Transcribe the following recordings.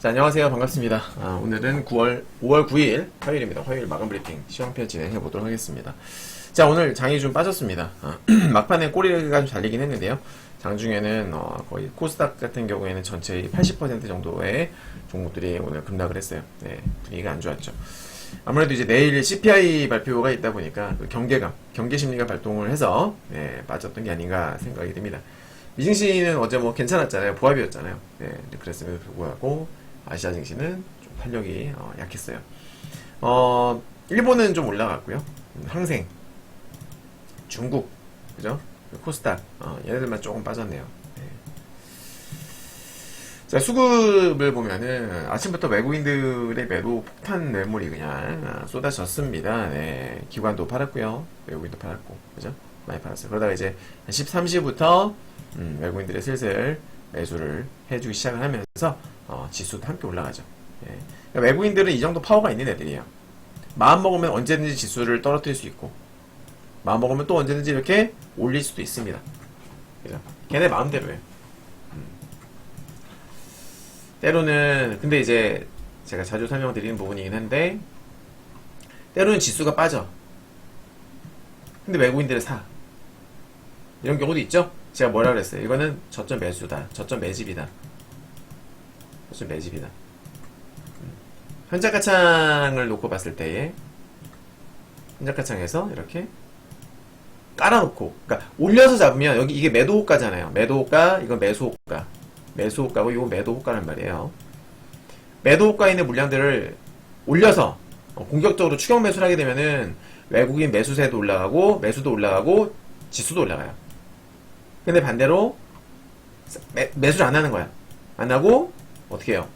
자, 안녕하세요. 반갑습니다. 오늘은 5월 9일 화요일입니다. 화요일 마감 브리핑 시황편 진행해 보도록 하겠습니다. 자, 오늘 장이 좀 빠졌습니다. 막판에 꼬리가 좀 잘리긴 했는데요. 장중에는 거의 코스닥 같은 경우에는 전체의 80% 정도의 종목들이 오늘 급락을 했어요. 네, 분위기가 안 좋았죠. 아무래도 이제 내일 CPI 발표가 있다 보니까 그 경계 심리가 발동을 해서 빠졌던 게 아닌가 생각이 듭니다. 미증 시는 어제 뭐 괜찮았잖아요. 보합이었잖아요. 네, 그랬음에도 불구하고 아시아 증시는 좀 탄력이 약했어요. 일본은 좀 올라갔고요. 항생, 중국, 그죠? 코스닥, 얘네들만 조금 빠졌네요. 네. 자, 수급을 보면은 아침부터 외국인들의 매도 폭탄 매물이 그냥 쏟아졌습니다. 네. 기관도 팔았고요. 외국인도 팔았고, 그죠? 많이 팔았어요. 그러다가 이제 13시부터 외국인들의 슬슬 매수를 해주기 시작을 하면서 지수도 함께 올라가죠. 예. 그러니까 외국인들은 이 정도 파워가 있는 애들이에요. 마음 먹으면 언제든지 지수를 떨어뜨릴 수 있고, 마음 먹으면 또 언제든지 이렇게 올릴 수도 있습니다. 그죠? 걔네 마음대로예요. 때로는 근데 이제 제가 자주 설명드리는 부분이긴 한데, 때로는 지수가 빠져. 근데 외국인들을 사. 이런 경우도 있죠? 제가 뭐라 그랬어요? 이거는 저점 매수다. 저점 매집이다. 저점 매집이다. 현자가창을 놓고 봤을 때에 현자가창에서 이렇게 깔아놓고, 그러니까 올려서 잡으면 여기 이게 매도호가잖아요. 매도호가, 이건 매수호가. 매수호가고 이건 매도호가란 말이에요. 매도호가에 있는 물량들을 올려서 공격적으로 추격 매수를 하게 되면은 외국인 매수세도 올라가고 매수도 올라가고 지수도 올라가요. 근데 반대로 매수를 안 하는 거야. 안 하고 어떻게 해요?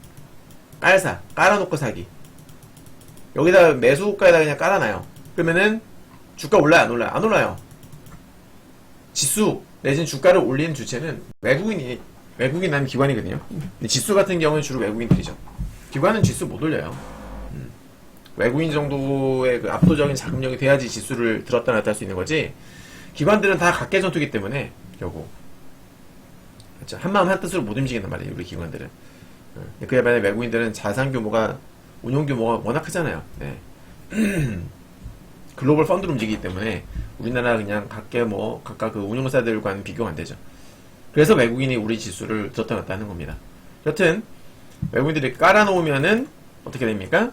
깔아놓고 사기. 여기다 매수가에다 그냥 깔아놔요. 그러면은 주가 올라요, 안 올라요? 안 올라요. 지수 내지는 주가를 올리는 주체는 외국인 아니면 기관이거든요. 근데 지수 같은 경우는 주로 외국인들이죠. 기관은 지수 못 올려요. 외국인 정도의 그 압도적인 자금력이 돼야지 지수를 들었다 놨다 할 수 있는 거지. 기관들은 다 각계 전투기 때문에 결국 그렇죠? 한마음 한뜻으로 못 움직인단 말이에요. 우리 기관들은. 그에 반해 외국인들은 자산 규모가, 운용 규모가 워낙 크잖아요. 네. 글로벌 펀드로 움직이기 때문에 우리나라 그냥 각각 그 운용사들과는 비교가 안 되죠. 그래서 외국인이 우리 지수를 들었다 놨다 하는 겁니다. 여튼 외국인들이 깔아놓으면은 어떻게 됩니까?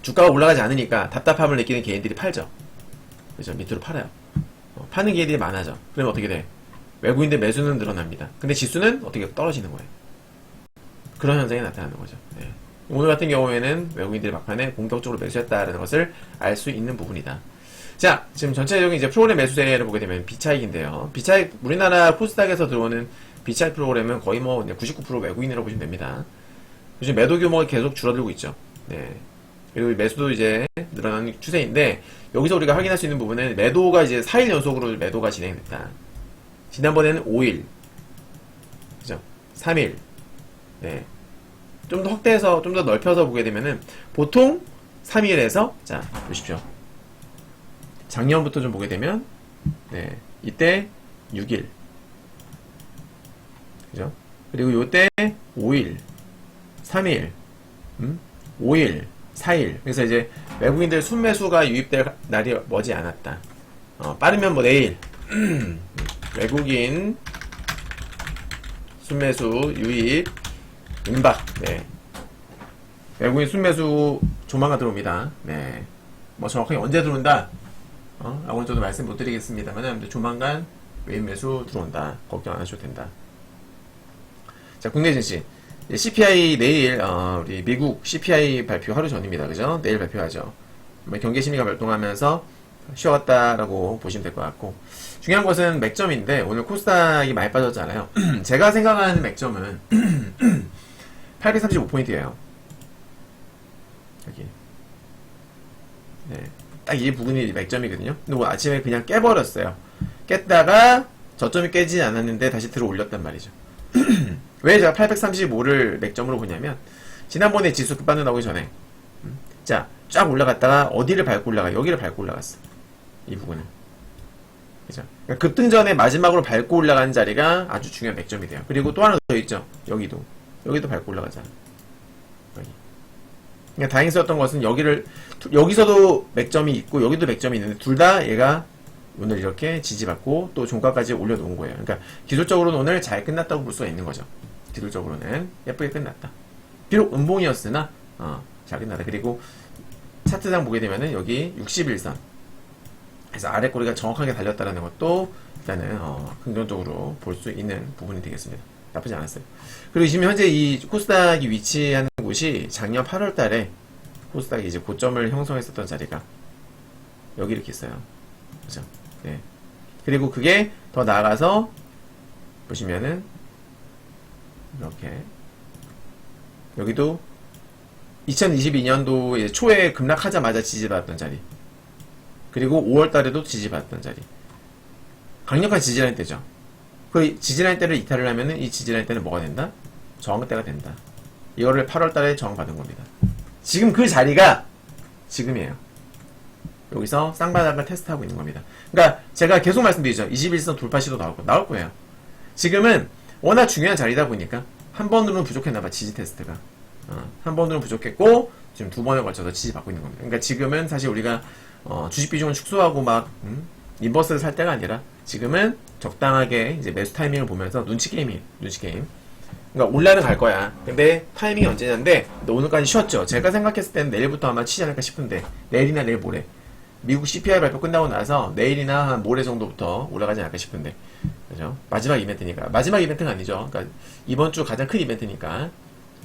주가가 올라가지 않으니까 답답함을 느끼는 개인들이 팔죠. 그죠? 밑으로 팔아요. 파는 개인들이 많아져. 그러면 어떻게 돼? 외국인들 매수는 늘어납니다. 근데 지수는 어떻게 떨어지는 거예요. 그런 현상이 나타나는 거죠. 네. 오늘 같은 경우에는 외국인들이 막판에 공격적으로 매수했다라는 것을 알 수 있는 부분이다. 자, 지금 전체적인 이제 프로그램 매수세를 보게 되면 비차익인데요. 비차익, 우리나라 코스닥에서 들어오는 비차익 프로그램은 거의 뭐 99% 외국인이라고 보시면 됩니다. 요즘 매도 규모가 계속 줄어들고 있죠. 네. 그리고 매수도 이제 늘어나는 추세인데, 여기서 우리가 확인할 수 있는 부분은 매도가 이제 4일 연속으로 매도가 진행됐다. 지난번에는 5일, 그죠? 3일, 네. 좀 더 확대해서, 좀 더 넓혀서 보게 되면은, 보통 3일에서, 자, 보십시오. 작년부터 좀 보게 되면, 네. 이때 6일. 그죠? 그리고 요때 5일, 3일, 5일, 4일. 그래서 이제 외국인들 순매수가 유입될 날이 머지 않았다. 빠르면 뭐 내일. 외국인 순매수 유입 임박. 네. 외국인 순매수 조만간 들어옵니다. 네. 뭐 정확하게 언제 들어온다? 라고는 저도 말씀 못 드리겠습니다만, 조만간 외인 매수 들어온다. 걱정 안 하셔도 된다. 자, 국내 증시. CPI 내일, 우리 미국 CPI 발표 하루 전입니다. 그죠? 내일 발표하죠. 경계 심리가 발동하면서 쉬어갔다라고 보시면 될 것 같고, 중요한 것은 맥점인데, 오늘 코스닥이 많이 빠졌잖아요. 제가 생각하는 맥점은 835포인트예요. 여기. 네. 딱 이 부분이 맥점이거든요. 근데 뭐 아침에 그냥 깨버렸어요. 깼다가 저점이 깨지지 않았는데 다시 들어 올렸단 말이죠. 왜 제가 835를 맥점으로 보냐면, 지난번에 지수 급반등 나오기 전에, 자, 쫙 올라갔다가 어디를 밟고 올라가? 여기를 밟고 올라갔어. 이 부분은. 그죠? 그러니까 급등전에 마지막으로 밟고 올라가는 자리가 아주 중요한 맥점이 돼요. 그리고 또 하나 더 있죠. 여기도 밟고 올라가잖아. 여기. 그러니까 다행스러웠던 것은 여기서도 맥점이 있고 여기도 맥점이 있는데 둘 다 얘가 오늘 이렇게 지지받고 또 종가까지 올려놓은 거예요. 그러니까 기술적으로는 오늘 잘 끝났다고 볼 수가 있는 거죠. 기술적으로는 예쁘게 끝났다. 비록 음봉이었으나 잘 끝났다. 그리고 차트상 보게 되면은 여기 61선 그래서 아래 꼬리가 정확하게 달렸다는 것도 일단은 긍정적으로 볼 수 있는 부분이 되겠습니다. 나쁘지 않았어요. 그리고 지금 현재 이 코스닥이 위치하는 곳이 작년 8월 달에 코스닥이 이제 고점을 형성했었던 자리가 여기 이렇게 있어요. 그죠? 네. 그리고 그게 더 나아가서 보시면은 이렇게 여기도 2022년도 초에 급락하자마자 지지받았던 자리 그리고 5월 달에도 지지받았던 자리 강력한 지지라인 때죠. 그 지지라인 때를 이탈을 하면은 이 지지라인 때는 뭐가 된다? 저항대가 된다. 이거를 8월 달에 저항받은 겁니다. 지금 그 자리가 지금이에요. 여기서 쌍바닥을 테스트하고 있는 겁니다. 그러니까 제가 계속 말씀드리죠. 21선 돌파 시도 나올 거예요. 지금은 워낙 중요한 자리다 보니까 한 번으로는 부족했나봐. 지지 테스트가 한 번으로는 부족했고 지금 두 번에 걸쳐서 지지받고 있는 겁니다. 그러니까 지금은 사실 우리가 주식 비중을 축소하고 막 인버스를 살 때가 아니라 지금은 적당하게 이제 매수 타이밍을 보면서 눈치 게임이에요. 눈치 게임. 그러니까 올라는 갈 거야. 근데 타이밍이 언제냐인데 오늘까지 쉬었죠. 제가 생각했을 때는 내일부터 아마 치지 않을까 싶은데 내일이나 내일 모레 미국 CPI 발표 끝나고 나서 내일이나 한 모레 정도부터 올라가지 않을까 싶은데 그죠? 마지막 이벤트니까 마지막 이벤트가 아니죠. 그러니까 이번 주 가장 큰 이벤트니까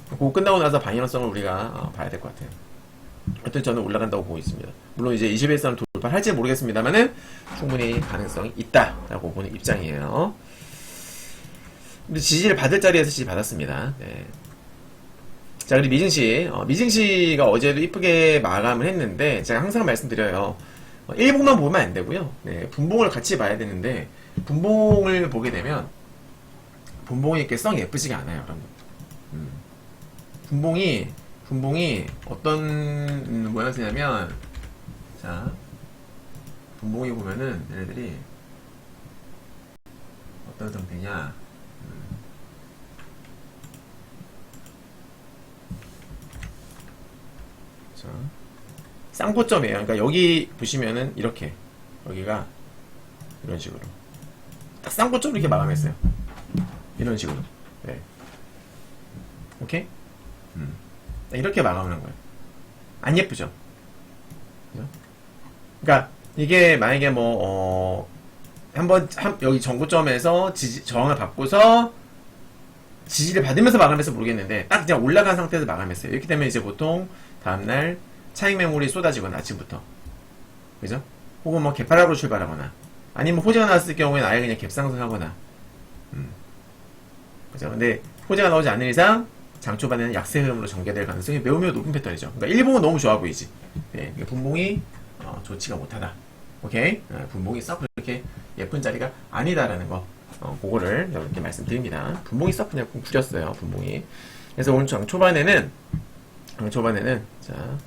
그거 끝나고 나서 방향성을 우리가 봐야 될 것 같아요. 하여튼 저는 올라간다고 보고 있습니다. 물론 이제 21선 돌파할지 모르겠습니다만은 충분히 가능성이 있다라고 보는 입장이에요. 근데 지지를 받을 자리에서 지지 받았습니다. 네. 자, 그리고 미증시. 미증시가 어제도 이쁘게 마감을 했는데, 제가 항상 말씀드려요. 일봉만 보면 안 되고요. 네, 분봉을 같이 봐야 되는데, 분봉을 보게 되면, 분봉이 이렇게 썩 예쁘지가 않아요, 여러분. 분봉이 어떤 모양새냐면, 자, 분봉이 보면은, 얘네들이 어떤 상태냐. 자, 쌍고점이에요. 그러니까 여기 보시면은 이렇게 여기가 이런 식으로 딱 쌍고점 이렇게 마감했어요. 이런 식으로. 네. 오케이? 이렇게 마감을 한 거예요. 안 예쁘죠? 그죠? 그러니까 이게 만약에 뭐 여기 전고점에서 저항을 받고서 지지를 받으면서 마감해서 모르겠는데 딱 그냥 올라간 상태에서 마감했어요. 이렇게 되면 이제 보통 다음날 차익 매물이 쏟아지거나 아침부터 그죠? 혹은 뭐 개파락으로 출발하거나 아니면 호재가 나왔을 경우에는 아예 그냥 갭상승하거나 그죠? 근데 호재가 나오지 않는 이상 장 초반에는 약세 흐름으로 전개될 가능성이 매우 높은 패턴이죠. 그러니까 일봉은 너무 좋아 보이지. 네, 분봉이 좋지가 못하다. 오케이? 분봉이 썩 그렇게 예쁜 자리가 아니다라는 거 그거를 이렇게 말씀드립니다. 분봉이 썩 그냥 구렸어요. 분봉이. 그래서 오늘 장 초반에는 자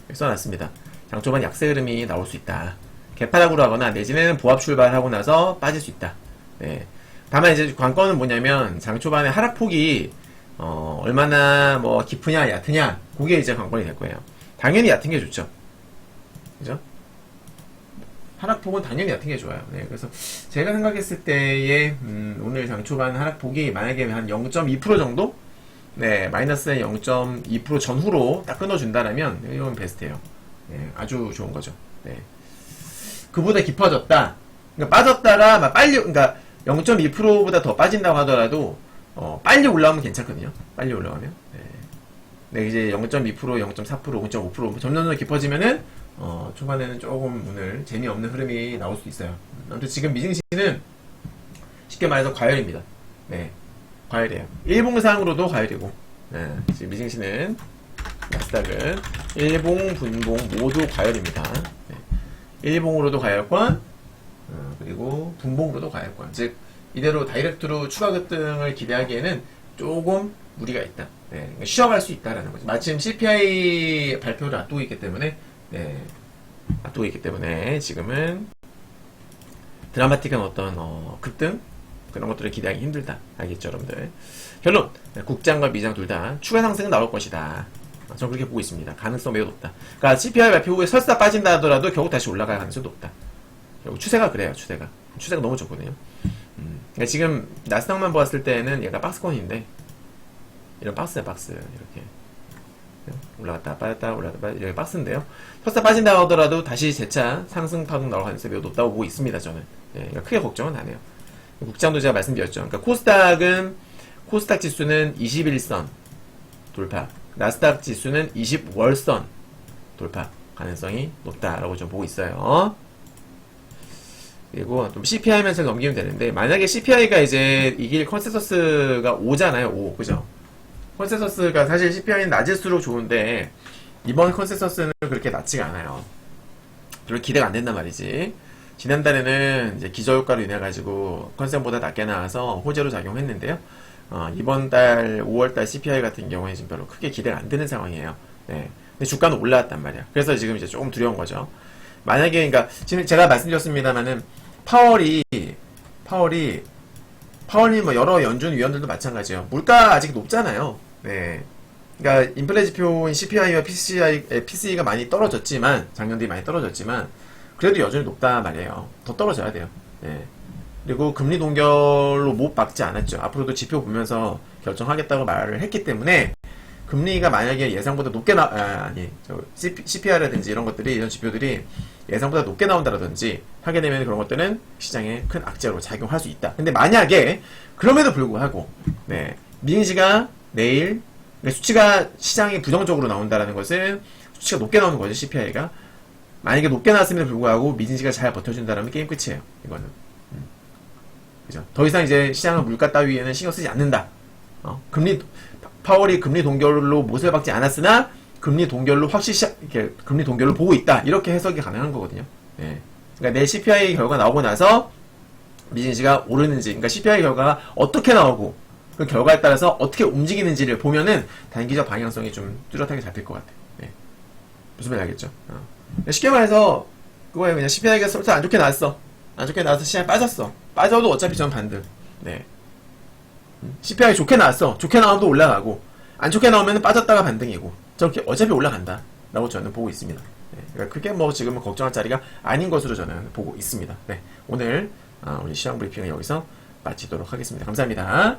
여기 써놨습니다. 장 초반 약세 흐름이 나올 수 있다. 개파락으로 하거나 내지는 보합 출발하고 나서 빠질 수 있다. 네. 다만 이제 관건은 뭐냐면 장 초반에 하락폭이 얼마나 뭐 깊으냐 얕으냐 그게 이제 관건이 될 거예요. 당연히 얕은 게 좋죠. 그죠? 하락폭은 당연히 얕은 게 좋아요. 네, 그래서 제가 생각했을 때의 오늘 장 초반 하락폭이 만약에 한 0.2% 정도? 네, 마이너스의 0.2% 전후로 딱 끊어준다라면 이건 베스트예요. 네, 아주 좋은 거죠. 네. 그보다 깊어졌다. 그러니까 빠졌다가 막 빨리, 그러니까 0.2%보다 더 빠진다고 하더라도 빨리 올라오면 괜찮거든요. 빨리 올라오면. 네, 네 이제 0.2%, 0.4%, 0.5% 점점 깊어지면은 초반에는 조금 오늘 재미없는 흐름이 나올 수 있어요. 아무튼 지금 미증시는 쉽게 말해서 과열입니다. 네. 과열이에요. 일봉상으로도 과열이고, 네, 지금 미증시는 나스닥은 일봉, 분봉 모두 과열입니다. 네. 일봉으로도 과열권, 그리고 분봉으로도 과열권. 즉 이대로 다이렉트로 추가 급등을 기대하기에는 조금 무리가 있다. 네, 그러니까 쉬어갈 수 있다라는 거죠. 마침 CPI 발표를 앞두고 있기 때문에, 네, 앞두고 있기 때문에 지금은 드라마틱한 어떤 급등 그런 것들을 기대하기 힘들다. 알겠죠, 여러분들? 결론. 국장과 미장 둘 다 추가 상승은 나올 것이다. 저는 그렇게 보고 있습니다. 가능성 매우 높다. 그러니까 CPI 발표 후에 설사 빠진다 하더라도 결국 다시 올라갈 가능성이 높다. 결국 추세가 그래요, 추세가. 추세가 너무 좋거든요. 그러니까 지금 나스닥만 봤을 때는 얘가 박스권인데, 이런 박스야, 박스. 이렇게. 올라갔다 빠졌다 올라갔다 빠졌다 이렇게 박스인데요. 설사 빠진다 하더라도 다시 재차 상승 파동 나올 가능성이 매우 높다고 보고 있습니다, 저는. 그러니까 크게 걱정은 안 해요. 국장도 제가 말씀드렸죠. 그러니까 코스닥 지수는 21선 돌파, 나스닥 지수는 20월선 돌파 가능성이 높다라고 좀 보고 있어요. 그리고 좀 CPI면서 넘기면 되는데, 만약에 CPI가 이제 이길 컨센서스가 5잖아요. 5, 그죠? 컨센서스가 사실 CPI는 낮을수록 좋은데 이번 컨센서스는 그렇게 낮지가 않아요. 별로 기대가 안 된단 말이지. 지난달에는 이제 기저효과로 인해 가지고 컨센보다 낮게 나와서 호재로 작용했는데요. 이번 달 5월달 CPI 같은 경우에 지금 별로 크게 기대가 안 되는 상황이에요. 네. 근데 주가는 올라왔단 말이야. 그래서 지금 이제 조금 두려운 거죠. 만약에, 그러니까 지금 제가 말씀드렸습니다만은 파월이 뭐 여러 연준 위원들도 마찬가지예요. 물가 아직 높잖아요. 네. 그러니까 인플레 지표인 CPI와 PCE가 많이 떨어졌지만, 작년 뒤에 많이 떨어졌지만, 그래도 여전히 높다 말이에요. 더 떨어져야 돼요. 네. 그리고 금리 동결로 못 막지 않았죠. 앞으로도 지표 보면서 결정하겠다고 말을 했기 때문에, 금리가 만약에 예상보다 높게 CPI라든지 이런 것들이, 이런 지표들이 예상보다 높게 나온다라든지 하게 되면 그런 것들은 시장에 큰 악재로 작용할 수 있다. 근데 만약에 그럼에도 불구하고, 네, 미증시가 내일 수치가 시장이 부정적으로 나온다라는 것은 수치가 높게 나오는 거죠, CPI가. 만약에 높게 나왔음에도 불구하고 미증시가 잘 버텨준다라면 게임 끝이에요, 이거는. 그죠? 더 이상 이제 시장은 물가 따위에는 신경 쓰지 않는다. 파월이 금리 동결로 못을 박지 않았으나 금리 동결로 금리 동결로 보고 있다. 이렇게 해석이 가능한 거거든요. 예. 그러니까 내 CPI 결과 나오고 나서 미증시가 오르는지, 그러니까 CPI 결과가 어떻게 나오고 그 결과에 따라서 어떻게 움직이는지를 보면은 단기적 방향성이 좀 뚜렷하게 잡힐 것 같아요. 예. 무슨 말인지 알겠죠? 쉽게 말해서 그거예요. 그냥 CPI가 설사 안 좋게 나왔어. 안 좋게 나와서 시장이 빠졌어. 빠져도 어차피 전 반등. 네. CPI 좋게 나왔어. 좋게 나오면 또 올라가고, 안 좋게 나오면 빠졌다가 반등이고, 저렇게 어차피 올라간다 라고 저는 보고 있습니다. 네, 그러니까 그게 뭐 지금은 걱정할 자리가 아닌 것으로 저는 보고 있습니다. 네, 오늘 우리 시황 브리핑을 여기서 마치도록 하겠습니다. 감사합니다.